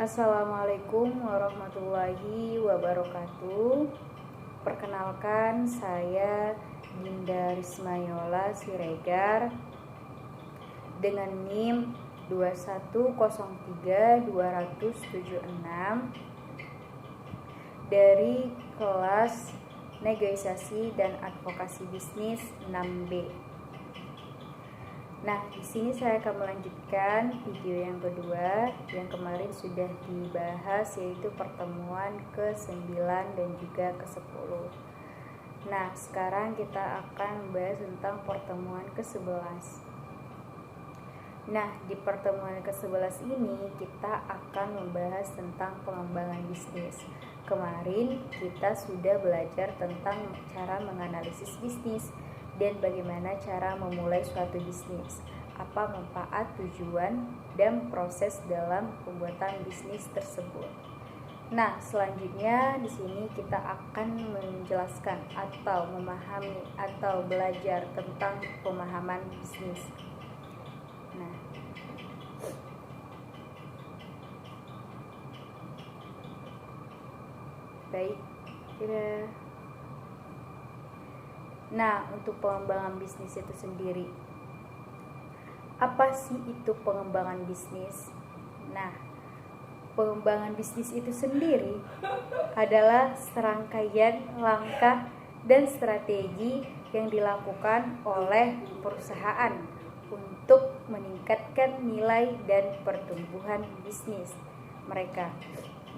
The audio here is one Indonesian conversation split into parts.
Assalamualaikum warahmatullahi wabarakatuh. Perkenalkan, saya Dinda Rismayola Siregar dengan NIM 2103276 dari kelas Negosiasi dan Advokasi Bisnis 6B. Nah, di sini saya akan melanjutkan video yang kedua yang kemarin sudah dibahas, yaitu pertemuan ke-9 dan juga ke-10. Nah, sekarang kita akan membahas tentang pertemuan ke-11. Nah, di pertemuan ke-11 ini kita akan membahas tentang pengembangan bisnis. Kemarin kita sudah belajar tentang cara menganalisis bisnis dan bagaimana cara memulai suatu bisnis, apa manfaat, tujuan, dan proses dalam pembuatan bisnis tersebut. Nah, selanjutnya di sini kita akan menjelaskan atau memahami atau belajar tentang pemahaman bisnis. Nah, baik, kira. Nah, untuk pengembangan bisnis itu sendiri, apa sih itu pengembangan bisnis? Nah, pengembangan bisnis itu sendiri adalah serangkaian langkah dan strategi yang dilakukan oleh perusahaan untuk meningkatkan nilai dan pertumbuhan bisnis mereka.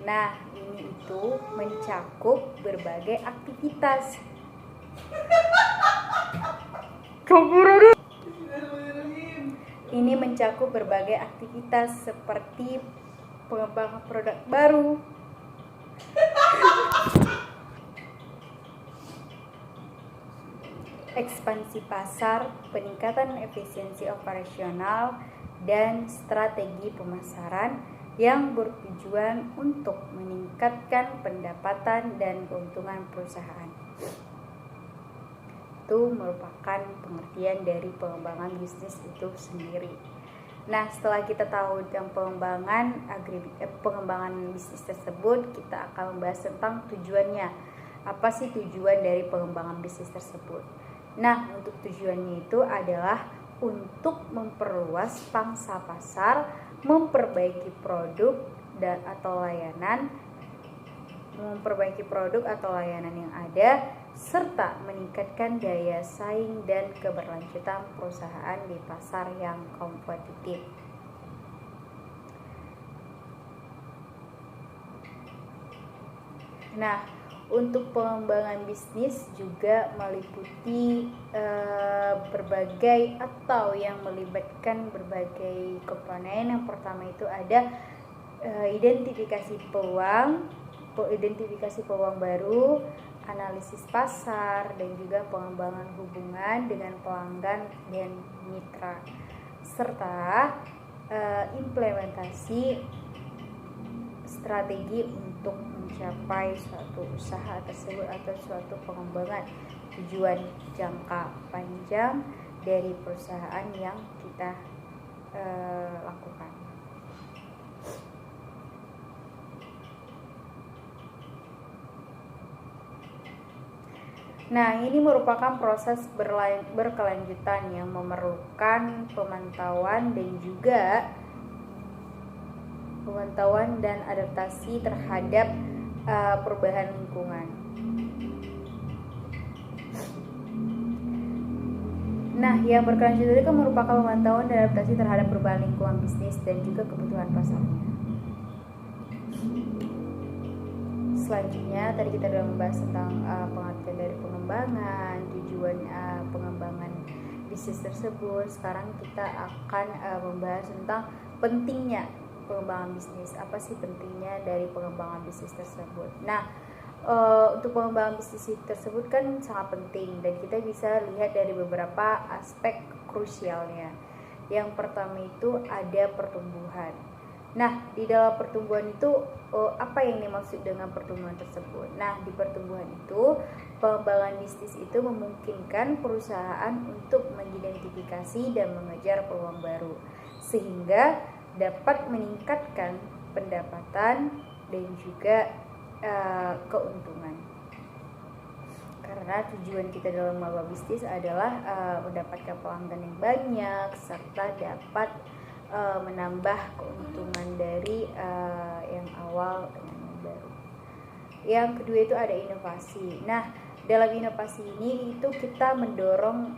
Nah, ini itu mencakup berbagai aktivitas. Ini mencakup berbagai aktivitas seperti pengembangan produk baru, ekspansi pasar, peningkatan efisiensi operasional, dan strategi pemasaran yang bertujuan untuk meningkatkan pendapatan dan keuntungan perusahaan. Itu merupakan pengertian dari pengembangan bisnis itu sendiri. Nah, setelah kita tahu tentang pengembangan bisnis tersebut, kita akan membahas tentang tujuannya. Apa sih tujuan dari pengembangan bisnis tersebut? Nah, untuk tujuannya itu adalah untuk memperluas pangsa pasar, memperbaiki produk atau layanan yang ada, serta meningkatkan daya saing dan keberlanjutan perusahaan di pasar yang kompetitif. Nah, untuk pengembangan bisnis juga meliputi berbagai atau yang melibatkan berbagai komponen. Yang pertama itu ada identifikasi peluang baru, analisis pasar, dan juga pengembangan hubungan dengan pelanggan dan mitra, serta implementasi strategi untuk mencapai suatu usaha tersebut atau suatu pengembangan tujuan jangka panjang dari perusahaan yang kita lakukan. Nah, ini merupakan proses berkelanjutan yang memerlukan pemantauan dan adaptasi terhadap perubahan lingkungan. Nah, yang berkelanjutan itu merupakan pemantauan dan adaptasi terhadap perubahan lingkungan bisnis dan juga kebutuhan pasarnya. Selanjutnya, tadi kita sudah membahas tentang pengertian dari pengembangan, tujuan pengembangan bisnis tersebut. Sekarang kita akan membahas tentang pentingnya pengembangan bisnis. Apa sih pentingnya dari pengembangan bisnis tersebut? Nah, untuk pengembangan bisnis tersebut kan sangat penting dan kita bisa lihat dari beberapa aspek krusialnya. Yang pertama itu ada pertumbuhan. Nah, di dalam pertumbuhan itu apa yang dimaksud dengan pertumbuhan tersebut? Nah, di pertumbuhan itu pengembangan bisnis itu memungkinkan perusahaan untuk mengidentifikasi dan mengejar peluang baru sehingga dapat meningkatkan pendapatan, dan juga keuntungan. Karena tujuan kita dalam membawa bisnis adalah mendapatkan pelanggan yang banyak serta dapat menambah keuntungan dari yang awal dengan yang baru. Yang kedua itu ada inovasi. Nah, dalam inovasi ini itu kita mendorong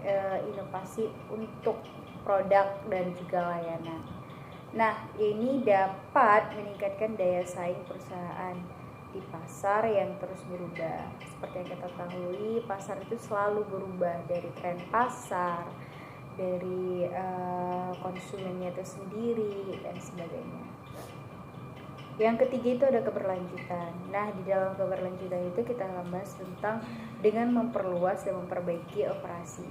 inovasi untuk produk dan juga layanan. Nah, ini dapat meningkatkan daya saing perusahaan di pasar yang terus berubah. Seperti yang kita ketahui, pasar itu selalu berubah dari tren pasar, dari konsumennya itu sendiri, dan sebagainya. Yang ketiga itu ada keberlanjutan. Nah, di dalam keberlanjutan itu kita akan bahas tentang dengan memperluas dan memperbaiki operasi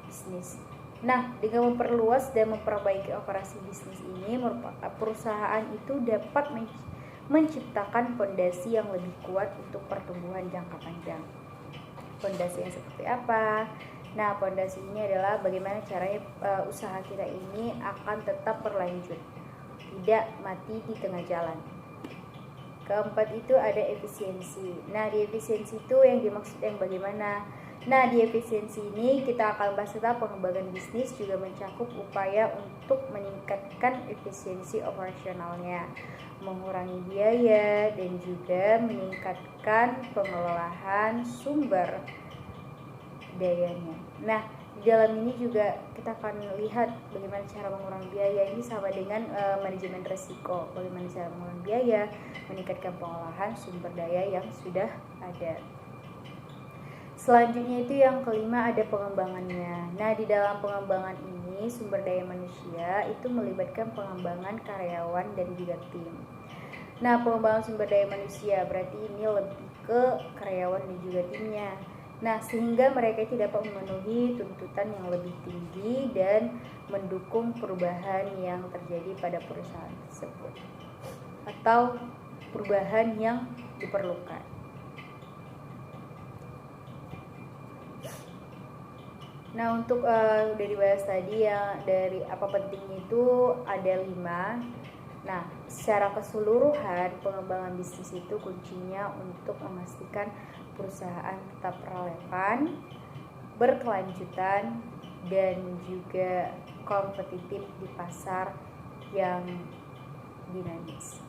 bisnis. Nah, dengan memperluas dan memperbaiki operasi bisnis ini, perusahaan itu dapat menciptakan fondasi yang lebih kuat untuk pertumbuhan jangka panjang. Fondasi yang seperti apa? Nah, fondasi ini adalah bagaimana caranya usaha kita ini akan tetap berlanjut, tidak mati di tengah jalan. Keempat itu ada efisiensi. Nah, di efisiensi itu yang dimaksud yang bagaimana? Nah, di efisiensi ini kita akan bahas tentang pengembangan bisnis, juga mencakup upaya untuk meningkatkan efisiensi operasionalnya, mengurangi biaya, dan juga meningkatkan pengelolaan sumber dayanya. Nah, di dalam ini juga kita akan lihat bagaimana cara mengurangi biaya. Ini sama dengan manajemen risiko, bagaimana cara mengurangi biaya, meningkatkan pengolahan sumber daya yang sudah ada. Selanjutnya itu yang kelima ada pengembangannya. Nah, di dalam pengembangan ini sumber daya manusia itu melibatkan pengembangan karyawan dan juga tim. Nah, pengembangan sumber daya manusia berarti ini lebih ke karyawan dan juga timnya. Nah, sehingga mereka itu dapat memenuhi tuntutan yang lebih tinggi dan mendukung perubahan yang terjadi pada perusahaan tersebut atau perubahan yang diperlukan. Nah, untuk udah dibahas tadi ya, dari apa pentingnya itu ada 5. Nah, secara keseluruhan pengembangan bisnis itu kuncinya untuk memastikan perusahaan tetap relevan, berkelanjutan, dan juga kompetitif di pasar yang dinamis.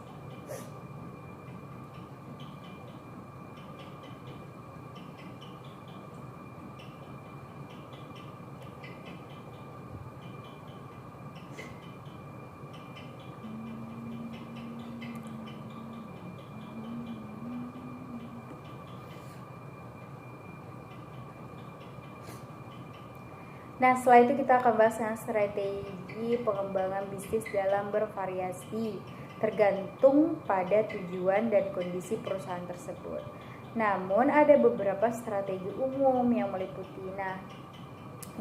Nah, setelah itu kita akan bahas tentang strategi pengembangan bisnis dalam bervariasi tergantung pada tujuan dan kondisi perusahaan tersebut. Namun ada beberapa strategi umum yang meliputi. Nah,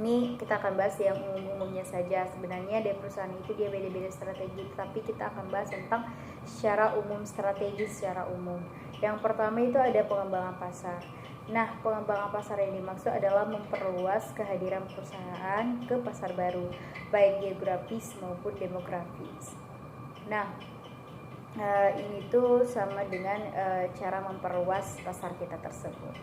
ini kita akan bahas yang umum-umumnya saja. Sebenarnya dari perusahaan itu dia beda-beda strategi, tapi kita akan bahas tentang secara umum, strategi secara umum. Yang pertama itu ada pengembangan pasar. Nah, pengembangan pasar yang dimaksud adalah memperluas kehadiran perusahaan ke pasar baru, baik geografis maupun demografis. Nah, ini tuh sama dengan cara memperluas pasar kita tersebut.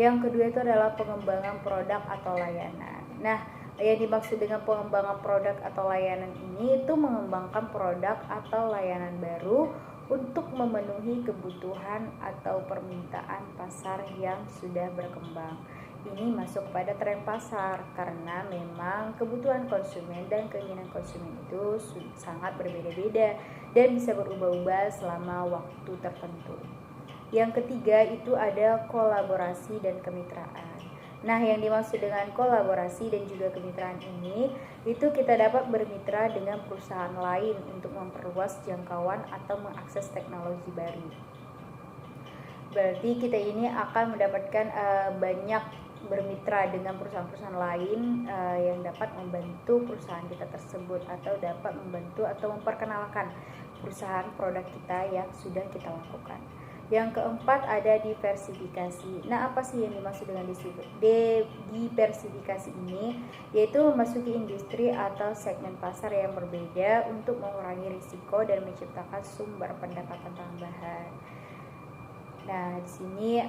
Yang kedua itu adalah pengembangan produk atau layanan. Nah, yang dimaksud dengan pengembangan produk atau layanan ini itu mengembangkan produk atau layanan baru untuk memenuhi kebutuhan atau permintaan pasar yang sudah berkembang. Ini masuk pada tren pasar karena memang kebutuhan konsumen dan keinginan konsumen itu sangat berbeda-beda dan bisa berubah-ubah selama waktu tertentu. Yang ketiga itu ada kolaborasi dan kemitraan. Nah, yang dimaksud dengan kolaborasi dan juga kemitraan ini, itu kita dapat bermitra dengan perusahaan lain untuk memperluas jangkauan atau mengakses teknologi baru. Berarti kita ini akan mendapatkan banyak bermitra dengan perusahaan-perusahaan lain yang dapat membantu perusahaan kita tersebut atau dapat membantu atau memperkenalkan perusahaan produk kita yang sudah kita lakukan. Yang keempat ada diversifikasi. Nah, apa sih yang dimaksud dengan diversifikasi ini? Yaitu memasuki industri atau segmen pasar yang berbeda untuk mengurangi risiko dan menciptakan sumber pendapatan tambahan. Nah, di sini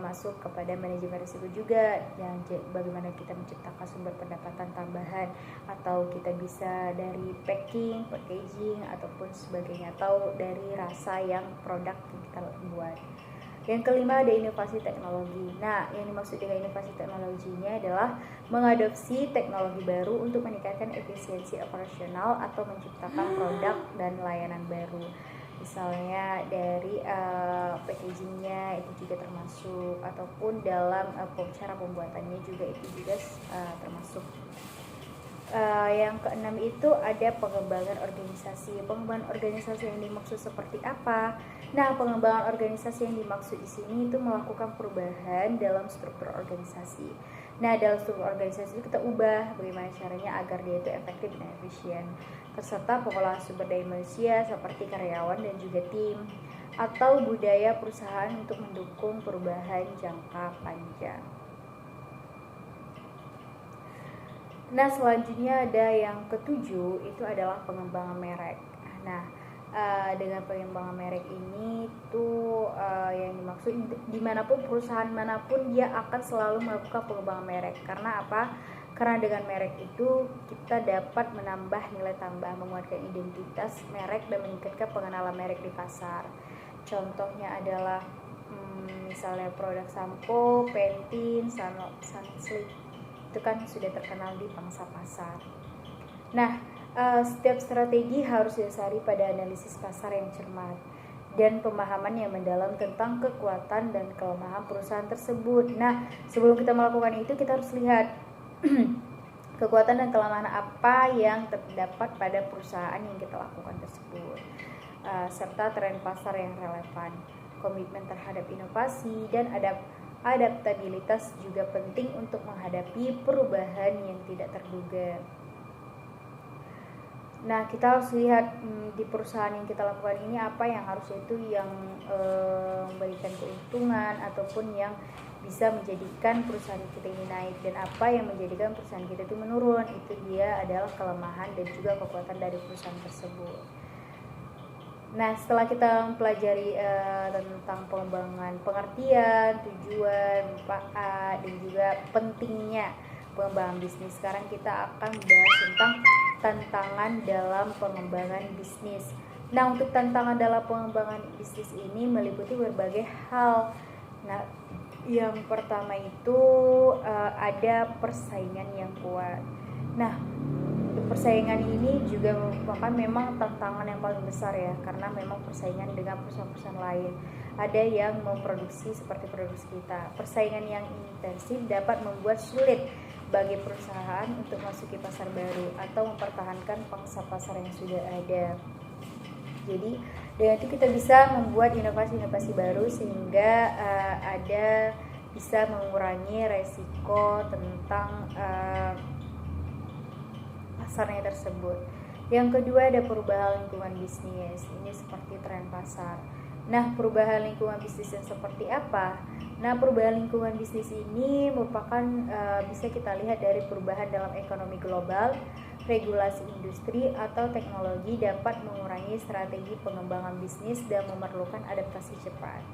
masuk kepada manajemen risiko juga, yang bagaimana kita menciptakan sumber pendapatan tambahan, atau kita bisa dari packaging, ataupun sebagainya, atau dari rasa yang produk yang kita buat. Yang kelima ada inovasi teknologi. Nah, yang dimaksud dengan inovasi teknologinya adalah mengadopsi teknologi baru untuk meningkatkan efisiensi operasional atau menciptakan produk dan layanan baru. Misalnya dari packagingnya itu juga termasuk, ataupun dalam cara pembuatannya juga itu juga termasuk. Yang keenam itu ada pengembangan organisasi. Pengembangan organisasi yang dimaksud seperti apa? Nah, pengembangan organisasi yang dimaksud di sini itu melakukan perubahan dalam struktur organisasi. Nah, dalam struktur organisasi itu kita ubah bagaimana caranya agar dia itu efektif dan efisien, serta pengolahan sumber daya manusia seperti karyawan dan juga tim, atau budaya perusahaan untuk mendukung perubahan jangka panjang. Nah, selanjutnya ada yang ketujuh, itu adalah pengembangan merek. Nah, dengan pengembangan merek ini tuh yang dimaksud dimanapun perusahaan manapun dia akan selalu melakukan pengembangan merek. Karena apa? Karena dengan merek itu kita dapat menambah nilai tambah, menguatkan identitas merek dan meningkatkan pengenalan merek di pasar. Contohnya adalah misalnya produk sampo, Pantene, Sunsilk, itu kan sudah terkenal di pangsa pasar. Nah, setiap strategi harus didasari pada analisis pasar yang cermat dan pemahaman yang mendalam tentang kekuatan dan kelemahan perusahaan tersebut. Nah, sebelum kita melakukan itu kita harus lihat kekuatan dan kelemahan apa yang terdapat pada perusahaan yang kita lakukan tersebut, serta tren pasar yang relevan, komitmen terhadap inovasi dan adaptabilitas juga penting untuk menghadapi perubahan yang tidak terduga. Nah, kita harus lihat di perusahaan yang kita lakukan ini apa yang harusnya itu yang memberikan keuntungan ataupun yang bisa menjadikan perusahaan kita ini naik, dan apa yang menjadikan perusahaan kita itu menurun. Itu dia adalah kelemahan dan juga kekuatan dari perusahaan tersebut. Nah, setelah kita mempelajari tentang pengembangan pengertian, tujuan, manfaat, dan juga pentingnya pengembangan bisnis, sekarang kita akan membahas tentang tantangan dalam pengembangan bisnis. Nah, untuk tantangan dalam pengembangan bisnis ini meliputi berbagai hal. Nah, yang pertama itu ada persaingan yang kuat. Nah, persaingan ini juga merupakan memang tantangan yang paling besar ya, karena memang persaingan dengan perusahaan-perusahaan lain. Ada yang memproduksi seperti produksi kita. Persaingan yang intensif dapat membuat sulit bagi perusahaan untuk masuki pasar baru atau mempertahankan pangsa pasar yang sudah ada. Jadi dengan itu kita bisa membuat inovasi-inovasi baru sehingga bisa mengurangi resiko tentang pasarnya tersebut. Yang kedua ada perubahan lingkungan bisnis. Ini seperti tren pasar. Nah, perubahan lingkungan bisnis yang seperti apa? Nah, perubahan lingkungan bisnis ini merupakan bisa kita lihat dari perubahan dalam ekonomi global, regulasi industri atau teknologi dapat mengurangi strategi pengembangan bisnis dan memerlukan adaptasi cepat.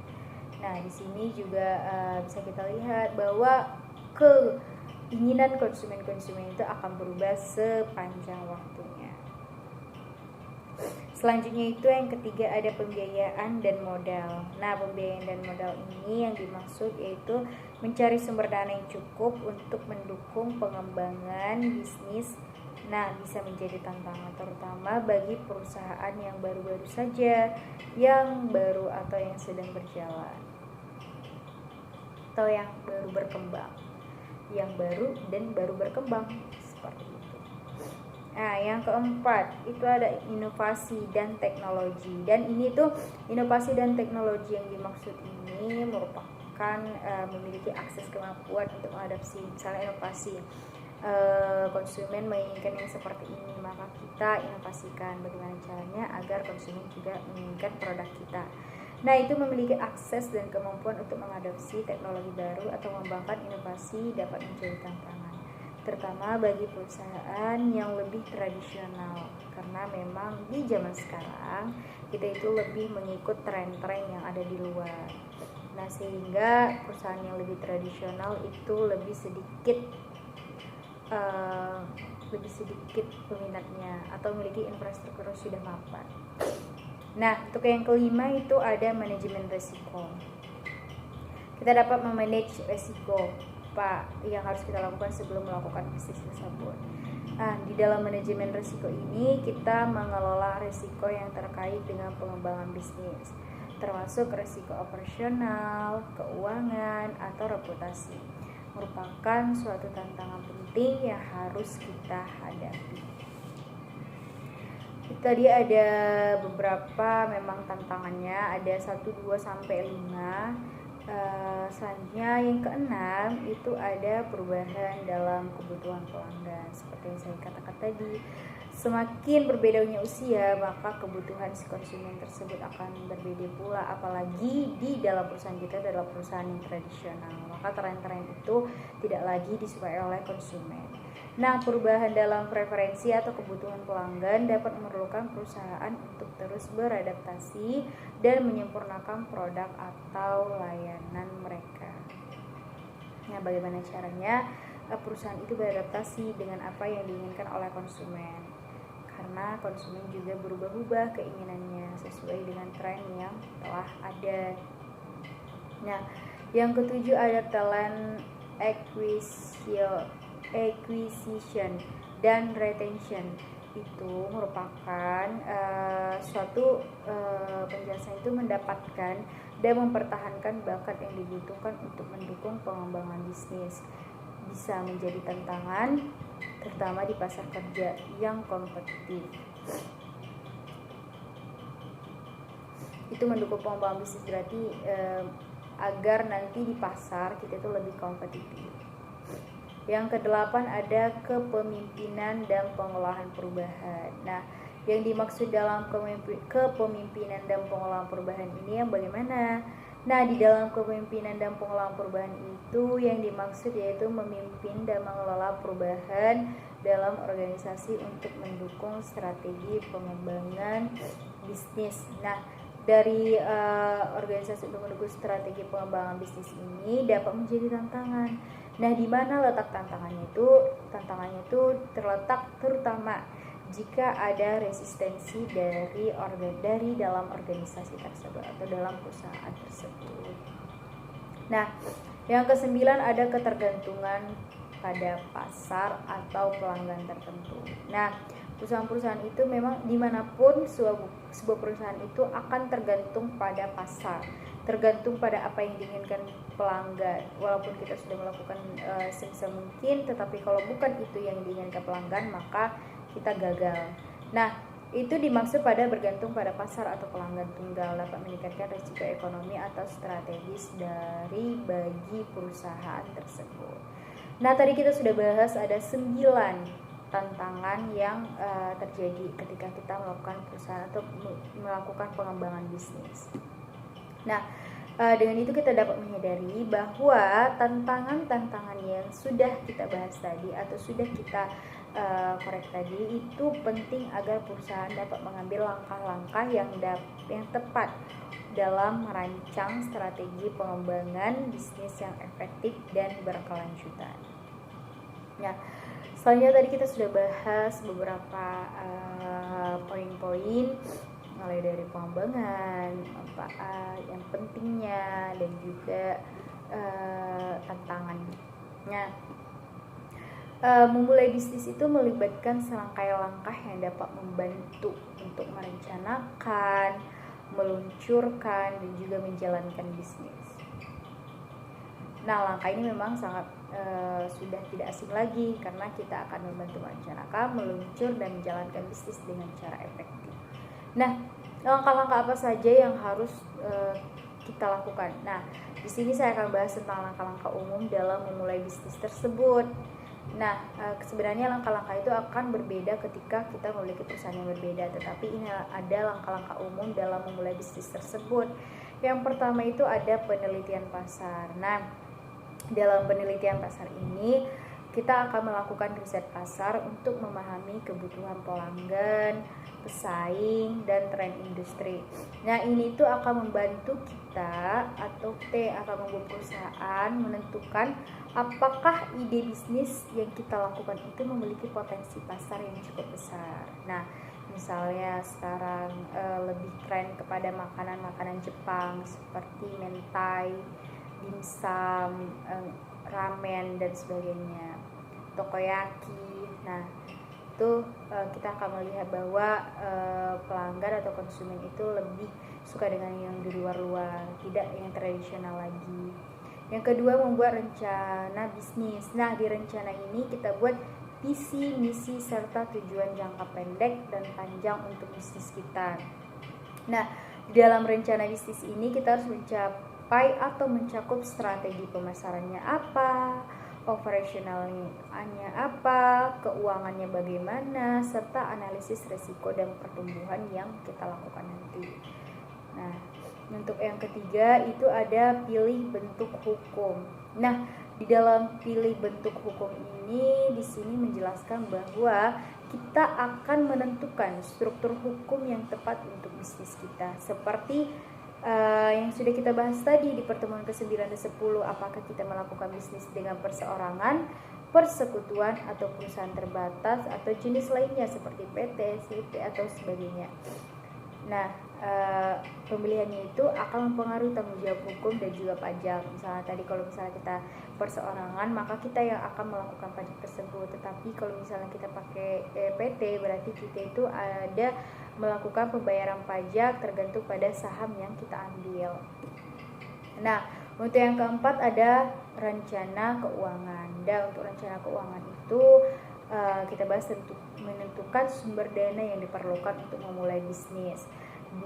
Nah, di sini juga bisa kita lihat bahwa keinginan konsumen itu akan berubah sepanjang waktunya. Selanjutnya itu yang ketiga ada pembiayaan dan modal. Nah, pembiayaan dan modal ini yang dimaksud yaitu mencari sumber dana yang cukup untuk mendukung pengembangan bisnis. Nah, bisa menjadi tantangan terutama bagi perusahaan yang baru-baru saja, yang baru atau yang sedang berjalan, atau yang baru berkembang, yang baru dan baru berkembang seperti itu. Nah, yang keempat itu ada inovasi dan teknologi. Dan ini tuh inovasi dan teknologi yang dimaksud ini merupakan memiliki akses kemampuan untuk mengadaptasi. Misalnya inovasi, konsumen menginginkan yang seperti ini, maka kita inovasikan bagaimana caranya agar konsumen juga menginginkan produk kita. Nah, itu memiliki akses dan kemampuan untuk mengadopsi teknologi baru atau mengembangkan inovasi dapat menjadi tantangan, terutama bagi perusahaan yang lebih tradisional, karena memang di zaman sekarang kita itu lebih mengikut tren-tren yang ada di luar. Nah, sehingga perusahaan yang lebih tradisional itu lebih sedikit peminatnya atau memiliki infrastruktur yang sudah mapan. Nah, untuk yang kelima itu ada manajemen risiko. Kita dapat memanage risiko yang harus kita lakukan sebelum melakukan bisnis tersebut. Nah, di dalam manajemen risiko ini kita mengelola risiko yang terkait dengan pengembangan bisnis, termasuk risiko operasional, keuangan, atau reputasi. Merupakan suatu tantangan penting yang harus kita hadapi. Tadi ada beberapa memang tantangannya, ada 1, 2, sampai 5. Selanjutnya yang keenam itu ada perubahan dalam kebutuhan pelanggan. Seperti yang saya katakan tadi, semakin berbedanya usia, maka kebutuhan si konsumen tersebut akan berbeda pula. Apalagi di dalam perusahaan kita adalah perusahaan yang tradisional, maka tren-tren itu tidak lagi disukai oleh konsumen. Nah, perubahan dalam preferensi atau kebutuhan pelanggan dapat memerlukan perusahaan untuk terus beradaptasi dan menyempurnakan produk atau layanan mereka. Nah, bagaimana caranya perusahaan itu beradaptasi dengan apa yang diinginkan oleh konsumen? Karena konsumen juga berubah-ubah keinginannya sesuai dengan tren yang telah ada. Nah, yang ketujuh ada talent acquisition dan retention. Itu merupakan suatu penjelasan itu mendapatkan dan mempertahankan bakat yang dibutuhkan untuk mendukung pengembangan bisnis. Bisa menjadi tantangan terutama di pasar kerja yang kompetitif. Itu mendukung pengembangan bisnis berarti agar nanti di pasar kita itu lebih kompetitif. Yang kedelapan ada kepemimpinan dan pengolahan perubahan. Nah, yang dimaksud dalam kepemimpinan dan pengolahan perubahan ini yang bagaimana? Nah, di dalam kepemimpinan dan pengolahan perubahan itu yang dimaksud yaitu memimpin dan mengelola perubahan dalam organisasi untuk mendukung strategi pengembangan bisnis. Nah, dari organisasi untuk mendukung strategi pengembangan bisnis ini dapat menjadi tantangan. Nah, di mana letak tantangannya itu? Tantangannya itu terletak terutama jika ada resistensi dari dalam organisasi tersebut atau dalam perusahaan tersebut. Nah, yang kesembilan ada ketergantungan pada pasar atau pelanggan tertentu. Nah, perusahaan-perusahaan itu memang dimanapun sebuah perusahaan itu akan tergantung pada pasar, tergantung pada apa yang diinginkan pelanggan. Walaupun kita sudah melakukan sebisa mungkin, tetapi kalau bukan itu yang diinginkan pelanggan, maka kita gagal. Nah, itu dimaksud pada bergantung pada pasar atau pelanggan tunggal dapat meningkatkan risiko ekonomi atau strategis bagi perusahaan tersebut. Nah, tadi kita sudah bahas ada 9 tantangan yang terjadi ketika kita melakukan perusahaan atau melakukan pengembangan bisnis. Nah, dengan itu kita dapat menyadari bahwa tantangan-tantangan yang sudah kita bahas tadi atau sudah kita korek tadi itu penting agar perusahaan dapat mengambil langkah-langkah yang tepat dalam merancang strategi pengembangan bisnis yang efektif dan berkelanjutan. Nah, selanjutnya tadi kita sudah bahas beberapa poin-poin mulai dari pengembangan, yang pentingnya dan juga tantangannya. Memulai bisnis itu melibatkan serangkaian langkah yang dapat membantu untuk merencanakan, meluncurkan, dan juga menjalankan bisnis. Nah, langkah ini memang sangat sudah tidak asing lagi karena kita akan membantu merencanakan, meluncur, dan menjalankan bisnis dengan cara efektif. Nah, langkah-langkah apa saja yang harus kita lakukan? Nah, di sini saya akan bahas tentang langkah-langkah umum dalam memulai bisnis tersebut. Nah, sebenarnya langkah-langkah itu akan berbeda ketika kita memiliki perusahaan yang berbeda, tetapi ini ada langkah-langkah umum dalam memulai bisnis tersebut. Yang pertama itu ada penelitian pasar. Nah, dalam penelitian pasar ini kita akan melakukan riset pasar untuk memahami kebutuhan pelanggan, pesaing, dan tren industri. Nah, ini tuh akan membantu kita atau kita akan membuat perusahaan menentukan apakah ide bisnis yang kita lakukan itu memiliki potensi pasar yang cukup besar. Nah, misalnya sekarang lebih tren kepada makanan-makanan Jepang seperti mentai, dimsum, ramen dan sebagainya, takoyaki. Nah, itu kita akan melihat bahwa pelanggan atau konsumen itu lebih suka dengan yang di luar-luar, tidak yang tradisional lagi. Yang kedua, membuat rencana bisnis. Nah, di rencana ini kita buat visi, misi, serta tujuan jangka pendek dan panjang untuk bisnis kita. Nah, di dalam rencana bisnis ini kita harus mencapai atau mencakup strategi pemasarannya apa, operasionalnya apa, keuangannya bagaimana, serta analisis risiko dan pertumbuhan yang kita lakukan nanti. Nah, untuk yang ketiga itu ada pilih bentuk hukum. Nah, di dalam pilih bentuk hukum ini di sini menjelaskan bahwa kita akan menentukan struktur hukum yang tepat untuk bisnis kita. Seperti yang sudah kita bahas tadi di pertemuan ke-9 dan 10, apakah kita melakukan bisnis dengan perseorangan, persekutuan, atau perusahaan terbatas, atau jenis lainnya seperti PT, CP, atau sebagainya. Nah, pemilihannya itu akan mempengaruhi tanggung jawab hukum dan juga pajak. Misalnya tadi kalau misalnya kita perseorangan, maka kita yang akan melakukan pajak tersebut. Tetapi kalau misalnya kita pakai PT, berarti kita itu ada melakukan pembayaran pajak tergantung pada saham yang kita ambil. Nah, untuk yang keempat ada rencana keuangan. Dan untuk rencana keuangan itu kita bahas untuk menentukan sumber dana yang diperlukan untuk memulai bisnis.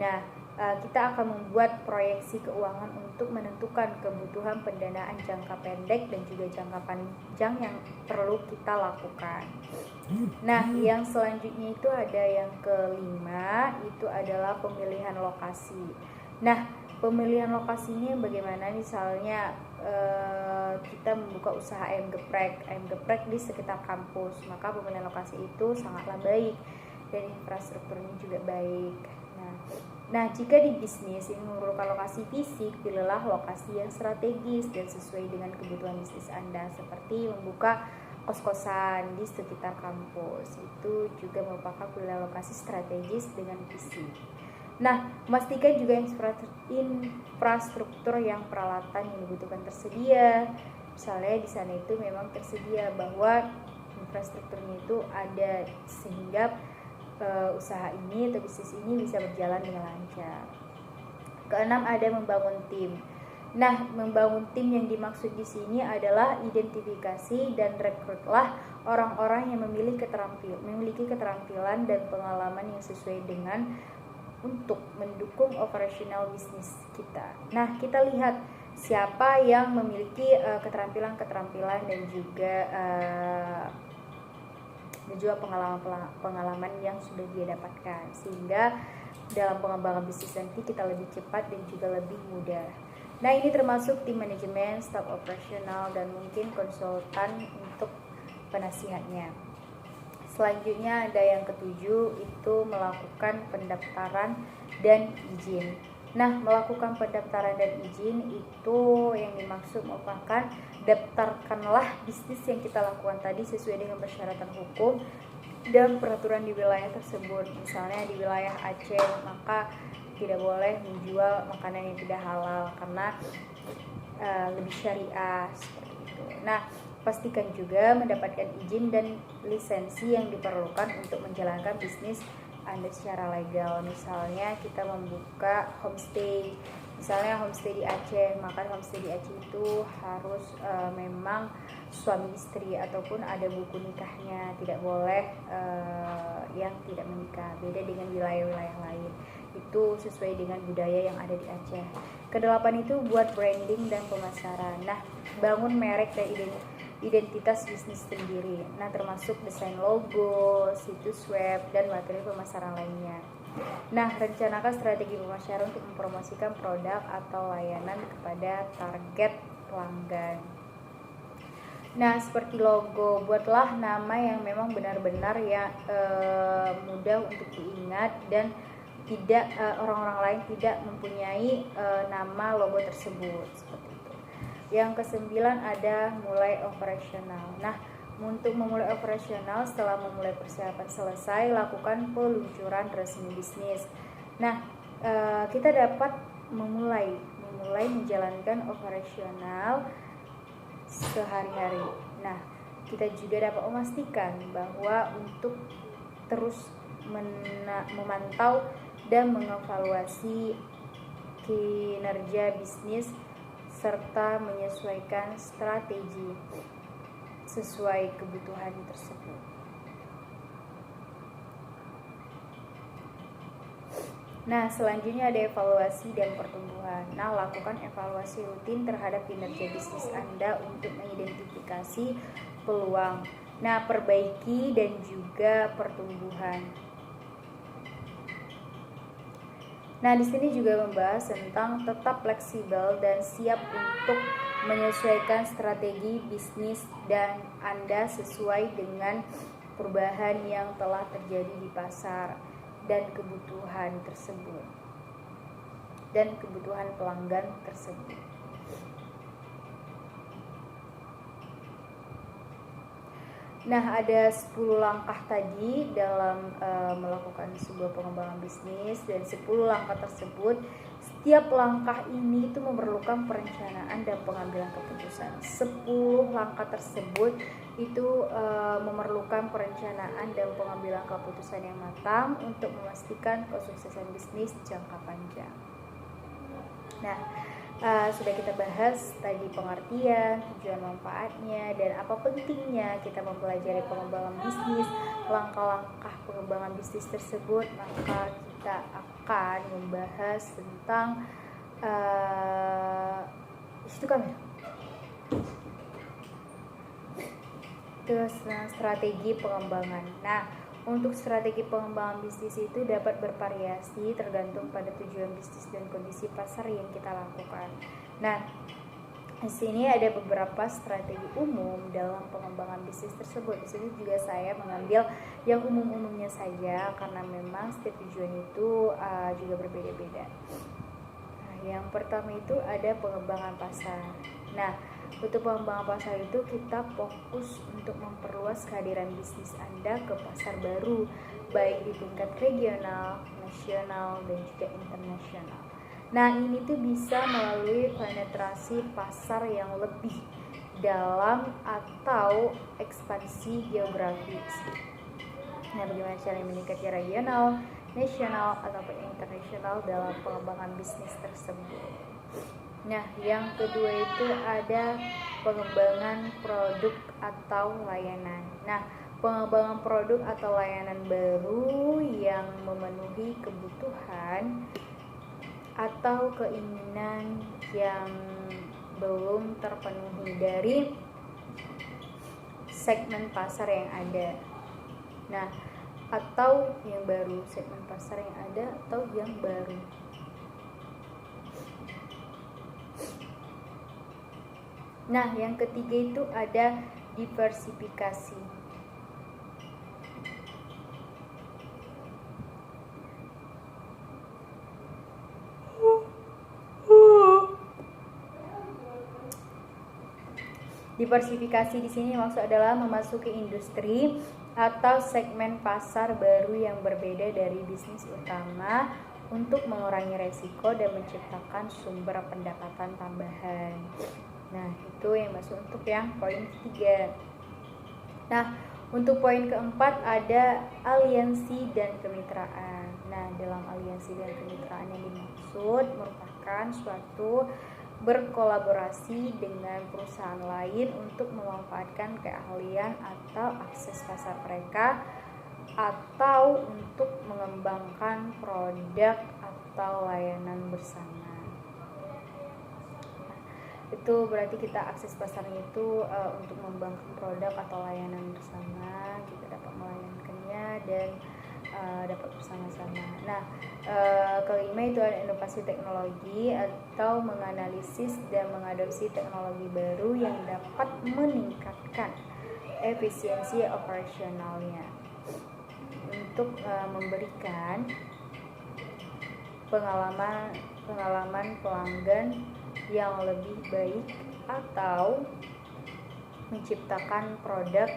Nah, kita akan membuat proyeksi keuangan untuk menentukan kebutuhan pendanaan jangka pendek dan juga jangka panjang yang perlu kita lakukan. Nah, yang selanjutnya itu ada yang kelima, itu adalah pemilihan lokasi. Nah, pemilihan lokasinya bagaimana? Misalnya kita membuka usaha ayam geprek di sekitar kampus, maka pemilihan lokasi itu sangatlah baik dan infrastrukturnya juga baik. Nah, jika di bisnis ini memerlukan lokasi fisik, pilihlah lokasi yang strategis dan sesuai dengan kebutuhan bisnis Anda, seperti membuka kos-kosan di sekitar kampus. Itu juga merupakan pilihan lokasi strategis dengan visi. Nah, memastikan juga infrastruktur yang peralatan yang dibutuhkan tersedia. Misalnya di sana itu memang tersedia bahwa infrastrukturnya itu ada sehingga usaha ini atau bisnis ini bisa berjalan dengan lancar. Keenam, ada membangun tim. Nah, membangun tim yang dimaksud di sini adalah identifikasi dan rekrutlah orang-orang yang memiliki keterampilan dan pengalaman yang sesuai dengan untuk mendukung operasional bisnis kita. Nah, kita lihat siapa yang memiliki keterampilan dan juga pengalaman yang sudah dia dapatkan, sehingga dalam pengembangan bisnis nanti kita lebih cepat dan juga lebih mudah. Nah, ini termasuk tim manajemen, staf operasional, dan mungkin konsultan untuk penasihatnya. Selanjutnya ada yang ketujuh, itu melakukan pendaftaran dan izin. Nah, melakukan pendaftaran dan izin itu yang dimaksud merupakan daftarkanlah bisnis yang kita lakukan tadi sesuai dengan persyaratan hukum dan peraturan di wilayah tersebut. Misalnya di wilayah Aceh, maka tidak boleh menjual makanan yang tidak halal karena lebih syariah seperti itu. Nah, pastikan juga mendapatkan izin dan lisensi yang diperlukan untuk menjalankan bisnis Anda secara legal. Misalnya kita membuka homestay, misalnya homestay di Aceh, maka homestay di Aceh itu harus memang suami istri ataupun ada buku nikahnya, tidak boleh yang tidak menikah. Beda dengan wilayah-wilayah lain, itu sesuai dengan budaya yang ada di Aceh. Kedelapan itu buat branding dan pemasaran. Nah, bangun merek dan identitas bisnis sendiri. Nah, termasuk desain logo, situs web, dan materi pemasaran lainnya. Nah, rencanakan strategi pemasaran untuk mempromosikan produk atau layanan kepada target pelanggan. Nah, seperti logo, buatlah nama yang memang benar-benar ya mudah untuk diingat dan tidak orang-orang lain tidak mempunyai nama logo tersebut, seperti itu. Yang kesembilan ada mulai operasional. Nah, untuk memulai operasional, setelah memulai persiapan selesai, lakukan peluncuran resmi bisnis. Nah, kita dapat memulai menjalankan operasional sehari-hari. Nah, kita juga dapat memastikan bahwa untuk terus memantau dan mengevaluasi kinerja bisnis serta menyesuaikan strategi sesuai kebutuhan tersebut. Nah, selanjutnya ada evaluasi dan pertumbuhan. Nah, lakukan evaluasi rutin terhadap kinerja bisnis Anda untuk mengidentifikasi peluang. Nah, perbaiki dan juga pertumbuhan. Nah, di sini juga membahas tentang tetap fleksibel dan siap untuk menyesuaikan strategi bisnis dan Anda sesuai dengan perubahan yang telah terjadi di pasar dan kebutuhan tersebut dan kebutuhan pelanggan tersebut. Nah, ada 10 langkah tadi dalam melakukan sebuah pengembangan bisnis, dan 10 langkah tersebut, setiap langkah ini itu memerlukan perencanaan dan pengambilan keputusan. 10 langkah tersebut itu memerlukan perencanaan dan pengambilan keputusan yang matang untuk memastikan kesuksesan bisnis jangka panjang. Nah, sudah kita bahas tadi pengertian, tujuan manfaatnya, dan apa pentingnya kita mempelajari pengembangan bisnis, langkah-langkah pengembangan bisnis tersebut. Maka kita akan membahas tentang strategi pengembangan. Nah, untuk strategi pengembangan bisnis itu dapat bervariasi tergantung pada tujuan bisnis dan kondisi pasar yang kita lakukan. Nah, di sini ada beberapa strategi umum dalam pengembangan bisnis tersebut. Di sini juga saya mengambil yang umum-umumnya saja karena memang setiap tujuan itu juga berbeda-beda. Nah, yang pertama itu ada pengembangan pasar. Nah, untuk pengembangan pasar itu kita fokus untuk memperluas kehadiran bisnis Anda ke pasar baru, baik di tingkat regional, nasional, dan juga internasional. Nah, ini tuh bisa melalui penetrasi pasar yang lebih dalam atau ekspansi geografis. Nah, bagaimana cara meningkatkan regional, nasional, ataupun internasional dalam pengembangan bisnis tersebut. Nah, yang kedua itu ada pengembangan produk atau layanan. Nah, pengembangan produk atau layanan baru yang memenuhi kebutuhan atau keinginan yang belum terpenuhi dari segmen pasar yang ada. Nah, atau yang baru, segmen pasar yang ada atau yang baru. Nah, yang ketiga itu ada diversifikasi. Diversifikasi di sini maksud adalah memasuki industri atau segmen pasar baru yang berbeda dari bisnis utama untuk mengurangi resiko dan menciptakan sumber pendapatan tambahan. Nah, itu yang masuk untuk yang poin ketiga. Nah, untuk poin keempat ada aliansi dan kemitraan. Nah, dalam aliansi dan kemitraan yang dimaksud merupakan suatu berkolaborasi dengan perusahaan lain untuk memanfaatkan keahlian atau akses pasar mereka, atau untuk mengembangkan produk atau layanan bersama. Itu berarti kita akses pasarnya itu untuk mengembangkan produk atau layanan bersama, kita dapat melayankannya dan dapat bersama-sama. Nah, kelima itu ada inovasi teknologi atau menganalisis dan mengadopsi teknologi baru yang dapat meningkatkan efisiensi operasionalnya untuk memberikan pengalaman pelanggan yang lebih baik atau menciptakan produk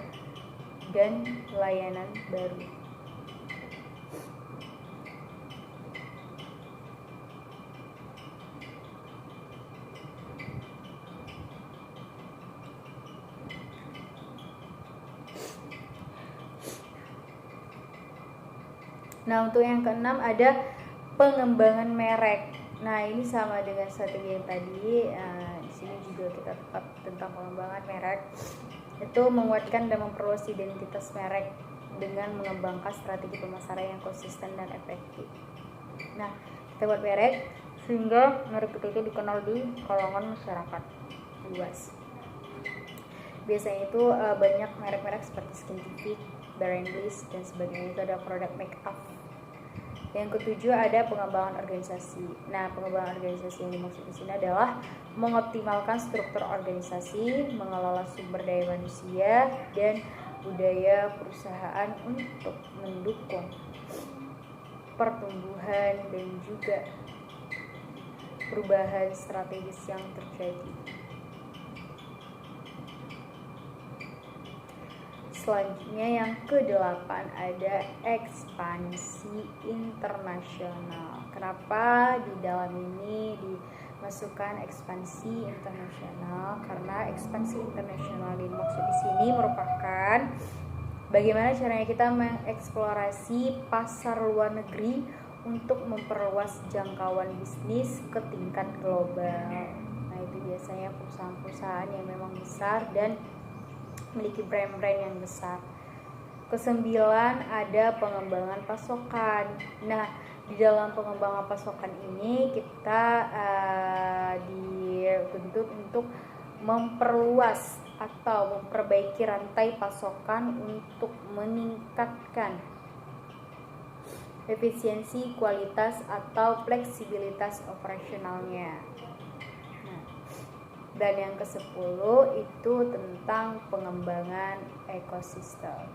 dan layanan baru. Nah, untuk yang keenam ada pengembangan merek. Nah, ini sama dengan strategi yang tadi. Di sini juga kita tetap tentang pengembangan merek. Itu menguatkan dan memperluas identitas merek dengan mengembangkan strategi pemasaran yang konsisten dan efektif. Nah, kita buat merek sehingga merek kita itu dikenal di kalangan masyarakat luas. Biasanya itu banyak merek-merek seperti Skintific, Barenglis dan sebagainya. Itu ada produk make up. Yang ketujuh ada pengembangan organisasi. Nah, pengembangan organisasi yang dimaksud di sini adalah mengoptimalkan struktur organisasi, mengelola sumber daya manusia dan budaya perusahaan untuk mendukung pertumbuhan dan juga perubahan strategis yang terjadi. Selanjutnya yang ke-8 ada ekspansi internasional. Kenapa di dalam ini dimasukkan ekspansi internasional? Karena ekspansi internasional dimaksud di sini merupakan bagaimana caranya kita mengeksplorasi pasar luar negeri untuk memperluas jangkauan bisnis ke tingkat global. Nah, itu biasanya perusahaan-perusahaan yang memang besar dan memiliki brand-brand yang besar. Kesembilan ada pengembangan pasokan. Nah, di dalam pengembangan pasokan ini kita dituntut untuk memperluas atau memperbaiki rantai pasokan untuk meningkatkan efisiensi, kualitas atau fleksibilitas operasionalnya. Dan yang ke-10 itu tentang pengembangan ekosistem.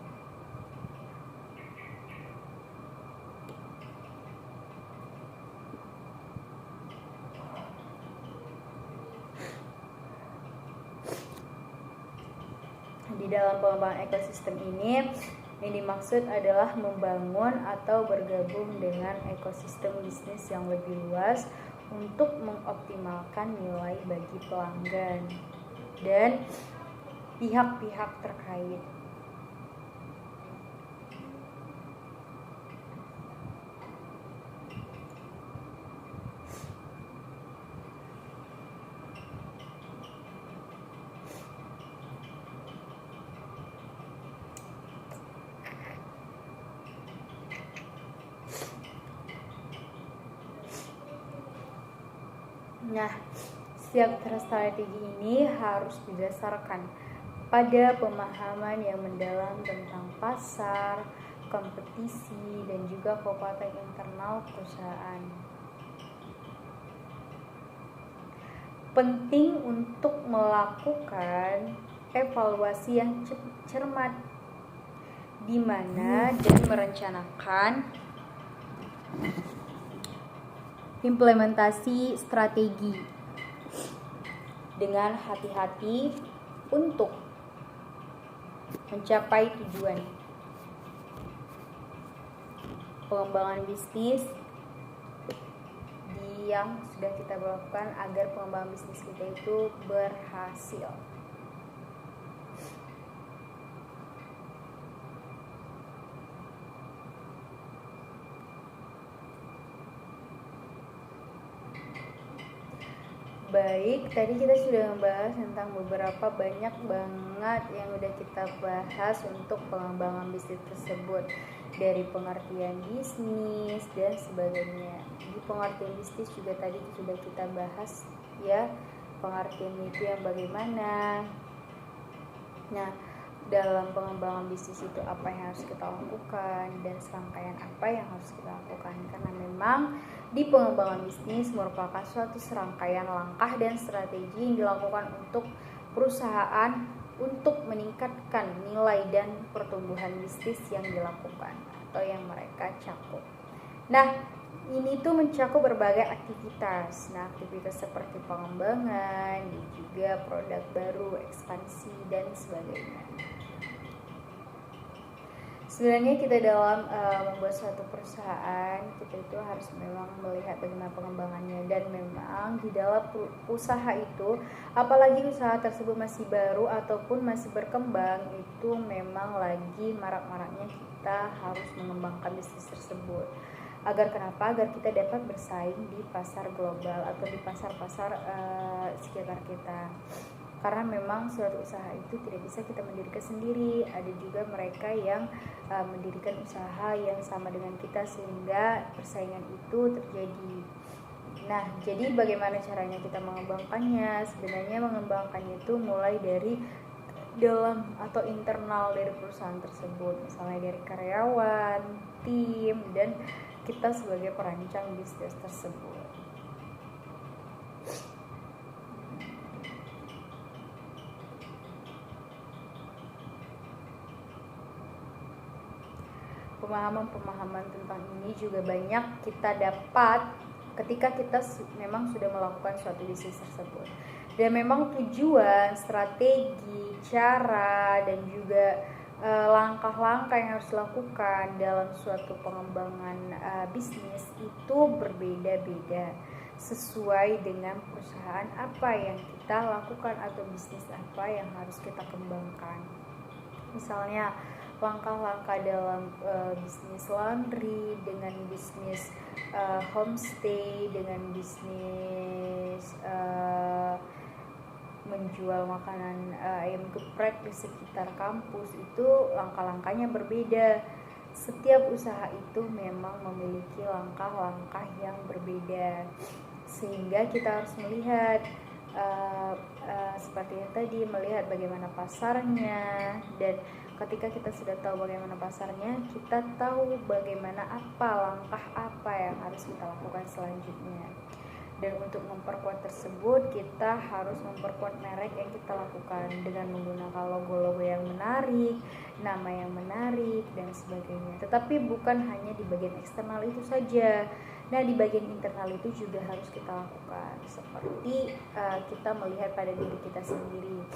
Di dalam pengembangan ekosistem ini yang dimaksud adalah membangun atau bergabung dengan ekosistem bisnis yang lebih luas untuk mengoptimalkan nilai bagi pelanggan dan pihak-pihak terkait. Nah, setiap strategi ini harus didasarkan pada pemahaman yang mendalam tentang pasar, kompetisi, dan juga kekuatan internal perusahaan. Penting untuk melakukan evaluasi yang cermat di mana dan merencanakan implementasi strategi dengan hati-hati untuk mencapai tujuan pengembangan bisnis yang sudah kita lakukan agar pengembangan bisnis kita itu berhasil. Baik, tadi kita sudah membahas tentang beberapa banyak banget yang udah kita bahas untuk pengembangan bisnis tersebut, dari pengertian bisnis dan sebagainya. Di pengertian bisnis juga tadi sudah kita bahas ya, pengertian itu yang bagaimana. Nah, dalam pengembangan bisnis itu apa yang harus kita lakukan dan serangkaian apa yang harus kita lakukan, karena memang di pengembangan bisnis merupakan suatu serangkaian langkah dan strategi yang dilakukan untuk perusahaan untuk meningkatkan nilai dan pertumbuhan bisnis yang dilakukan atau yang mereka cakup. Nah, ini tuh mencakup berbagai aktivitas. Nah, aktivitas seperti pengembangan, dan juga produk baru, ekspansi, dan sebagainya. Sebenarnya kita dalam membuat suatu perusahaan, kita itu harus memang melihat bagaimana pengembangannya, dan memang di dalam usaha itu, apalagi usaha tersebut masih baru ataupun masih berkembang, itu memang lagi marak-maraknya kita harus mengembangkan bisnis tersebut. Agar kenapa? Agar kita dapat bersaing di pasar global atau di pasar-pasar sekitar kita. Karena memang suatu usaha itu tidak bisa kita mendirikan sendiri. Ada juga mereka yang mendirikan usaha yang sama dengan kita sehingga persaingan itu terjadi. Nah, jadi bagaimana caranya kita mengembangkannya? Sebenarnya mengembangkannya itu mulai dari dalam atau internal dari perusahaan tersebut, misalnya dari karyawan, tim, dan kita sebagai perancang bisnis tersebut. Pemahaman-pemahaman tentang ini juga banyak kita dapat ketika kita memang sudah melakukan suatu bisnis tersebut. Dan memang tujuan, strategi, cara, dan juga langkah-langkah yang harus dilakukan dalam suatu pengembangan bisnis itu berbeda-beda sesuai dengan perusahaan apa yang kita lakukan atau bisnis apa yang harus kita kembangkan. Misalnya langkah-langkah dalam bisnis laundry, dengan bisnis homestay, dengan bisnis menjual makanan ayam geprek di sekitar kampus, itu langkah-langkahnya berbeda. Setiap usaha itu memang memiliki langkah-langkah yang berbeda, sehingga kita harus melihat seperti yang tadi, melihat bagaimana pasarnya, dan ketika kita sudah tahu bagaimana pasarnya, kita tahu bagaimana langkah apa yang harus kita lakukan selanjutnya. Dan untuk memperkuat tersebut, kita harus memperkuat merek yang kita lakukan dengan menggunakan logo-logo yang menarik, nama yang menarik, dan sebagainya. Tetapi bukan hanya di bagian eksternal itu saja. Nah, di bagian internal itu juga harus kita lakukan, seperti kita melihat pada diri kita sendiri.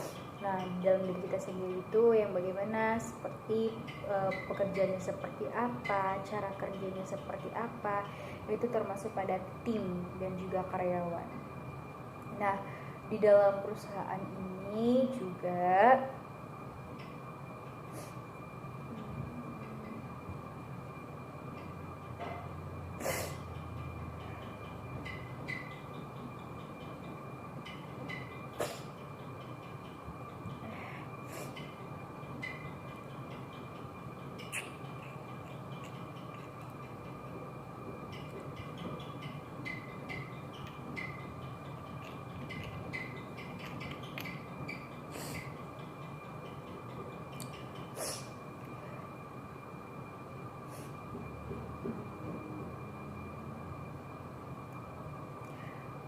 Nah, dalam diri kita sendiri itu yang bagaimana, seperti pekerjaannya seperti apa, cara kerjanya seperti apa, itu termasuk pada tim dan juga karyawan. Nah, di dalam perusahaan ini juga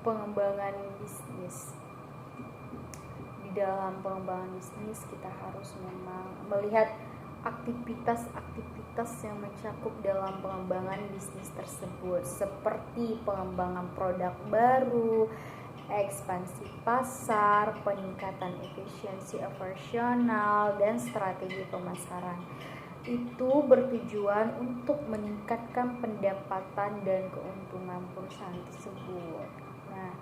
pengembangan bisnis. Di dalam pengembangan bisnis kita harus memang melihat aktivitas-aktivitas yang mencakup dalam pengembangan bisnis tersebut, seperti pengembangan produk baru, ekspansi pasar, peningkatan efisiensi operasional, dan strategi pemasaran. Itu bertujuan untuk meningkatkan pendapatan dan keuntungan perusahaan tersebut. Nah,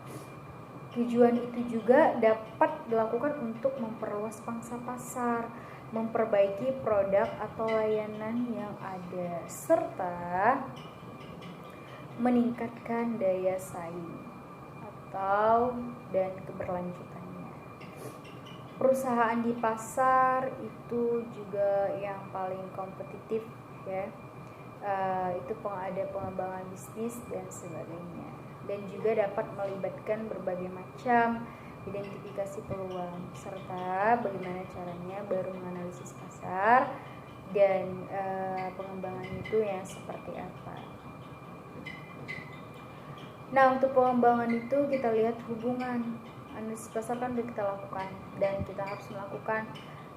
tujuan itu juga dapat dilakukan untuk memperluas pangsa pasar, memperbaiki produk atau layanan yang ada, serta meningkatkan daya saing dan keberlanjutannya. Perusahaan di pasar itu juga yang paling kompetitif, ya. Itu ada pengembangan bisnis dan sebagainya, dan juga dapat melibatkan berbagai macam identifikasi peluang, serta bagaimana caranya baru menganalisis pasar dan pengembangan itu yang seperti apa. Nah, untuk pengembangan itu kita lihat hubungan. Analisis pasar kan udah kita lakukan, dan kita harus melakukan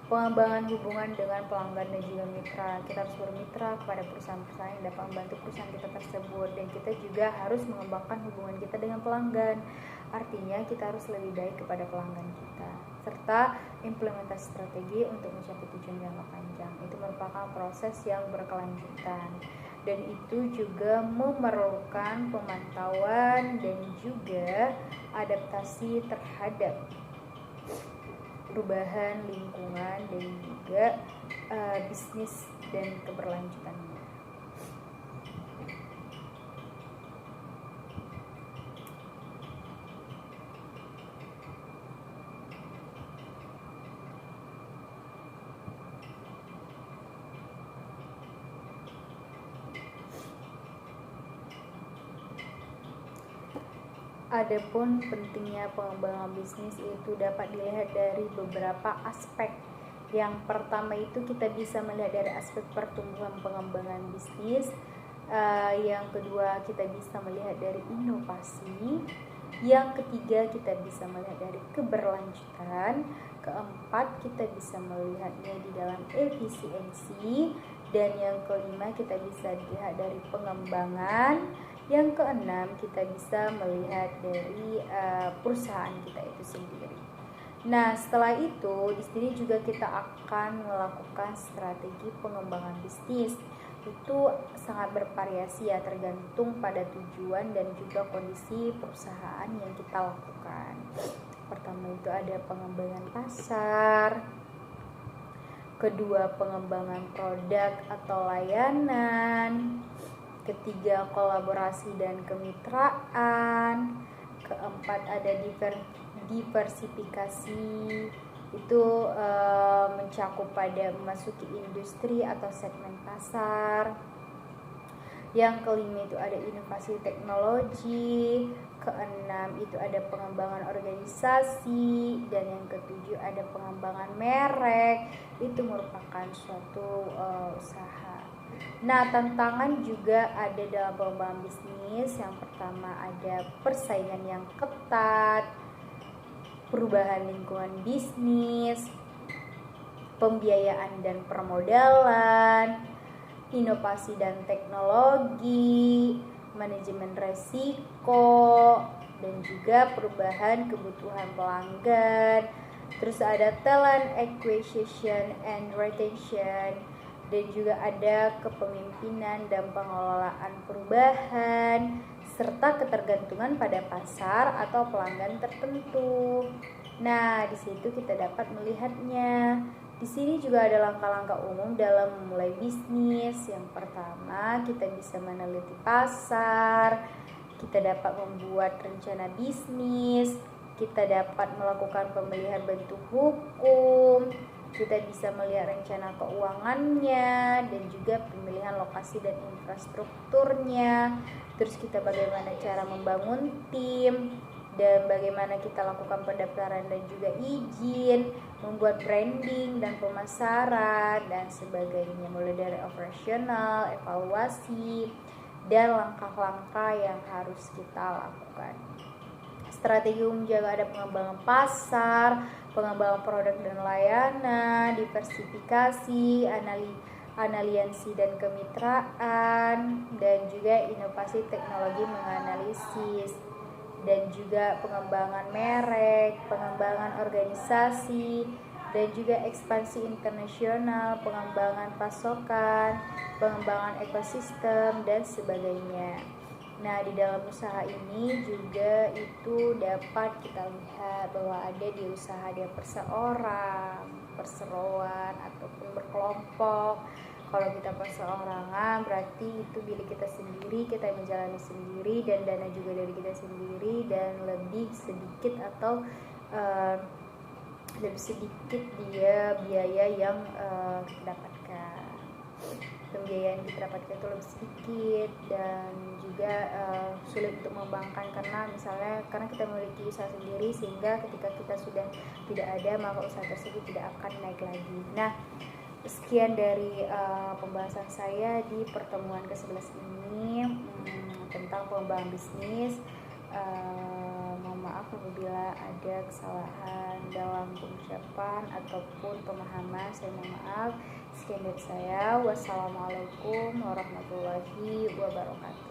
pengembangan hubungan dengan pelanggan dan juga mitra. Kita harus bermitra kepada perusahaan-perusahaan yang dapat membantu perusahaan kita tersebut, dan kita juga harus mengembangkan hubungan kita dengan pelanggan. Artinya kita harus lebih baik kepada pelanggan kita, serta implementasi strategi untuk mencapai tujuan jangka panjang. Itu merupakan proses yang berkelanjutan, dan itu juga memerlukan pemantauan dan juga adaptasi terhadap perubahan lingkungan dan juga bisnis dan keberlanjutannya. Adapun pentingnya pengembangan bisnis itu dapat dilihat dari beberapa aspek. Yang pertama itu kita bisa melihat dari aspek pertumbuhan pengembangan bisnis. Yang kedua kita bisa melihat dari inovasi. Yang ketiga kita bisa melihat dari keberlanjutan. Keempat kita bisa melihatnya di dalam efisiensi. Dan yang kelima kita bisa dilihat dari pengembangan. Yang keenam kita bisa melihat dari perusahaan kita itu sendiri. Nah, setelah itu di sini juga kita akan melakukan strategi pengembangan bisnis. Itu sangat bervariasi ya, tergantung pada tujuan dan juga kondisi perusahaan yang kita lakukan. Pertama itu ada pengembangan pasar. Kedua, pengembangan produk atau layanan. Ketiga, kolaborasi dan kemitraan. Keempat, ada diversifikasi. Itu mencakup pada memasuki industri atau segmen pasar. Yang kelima itu ada inovasi teknologi. Keenam itu ada pengembangan organisasi. Dan yang ketujuh ada pengembangan merek. Itu merupakan suatu usaha. Nah, tantangan juga ada dalam pengembangan bisnis. Yang pertama ada persaingan yang ketat, perubahan lingkungan bisnis, pembiayaan dan permodalan, inovasi dan teknologi, manajemen resiko, dan juga perubahan kebutuhan pelanggan. Terus ada talent acquisition and retention, dan juga ada kepemimpinan dan pengelolaan perubahan, serta ketergantungan pada pasar atau pelanggan tertentu. Nah, di situ kita dapat melihatnya. Di sini juga ada langkah-langkah umum dalam memulai bisnis. Yang pertama, kita bisa meneliti pasar, kita dapat membuat rencana bisnis, kita dapat melakukan pemilihan bentuk hukum, kita bisa melihat rencana keuangannya dan juga pemilihan lokasi dan infrastrukturnya. Terus kita bagaimana cara membangun tim, dan bagaimana kita lakukan pendaftaran dan juga izin, membuat branding dan pemasaran dan sebagainya, mulai dari operasional, evaluasi, dan langkah-langkah yang harus kita lakukan. Strategi umum juga ada pengembangan pasar, pengembangan produk dan layanan, diversifikasi, analiansi dan kemitraan, dan juga inovasi teknologi menganalisis, dan juga pengembangan merek, pengembangan organisasi, dan juga ekspansi internasional, pengembangan pasokan, pengembangan ekosistem, dan sebagainya. Nah, di dalam usaha ini juga itu dapat kita lihat bahwa ada di usaha dia perseorang, perseroan, ataupun berkelompok. Kalau kita perseorangan berarti itu milik kita sendiri, kita menjalani sendiri, dan dana juga dari kita sendiri, dan lebih sedikit atau lebih sedikit dia biaya yang kita dapatkan. pembiayaan kita dapatkan itu lebih sedikit, dan juga sulit untuk mengembangkan karena kita memiliki usaha sendiri, sehingga ketika kita sudah tidak ada maka usaha tersebut tidak akan naik lagi. Nah, sekian dari pembahasan saya di pertemuan ke-11 ini tentang pengembangan bisnis. Mohon maaf apabila ada kesalahan dalam pengucapan ataupun pemahaman, saya mohon maaf. Sekian dari saya. Wassalamualaikum warahmatullahi wabarakatuh.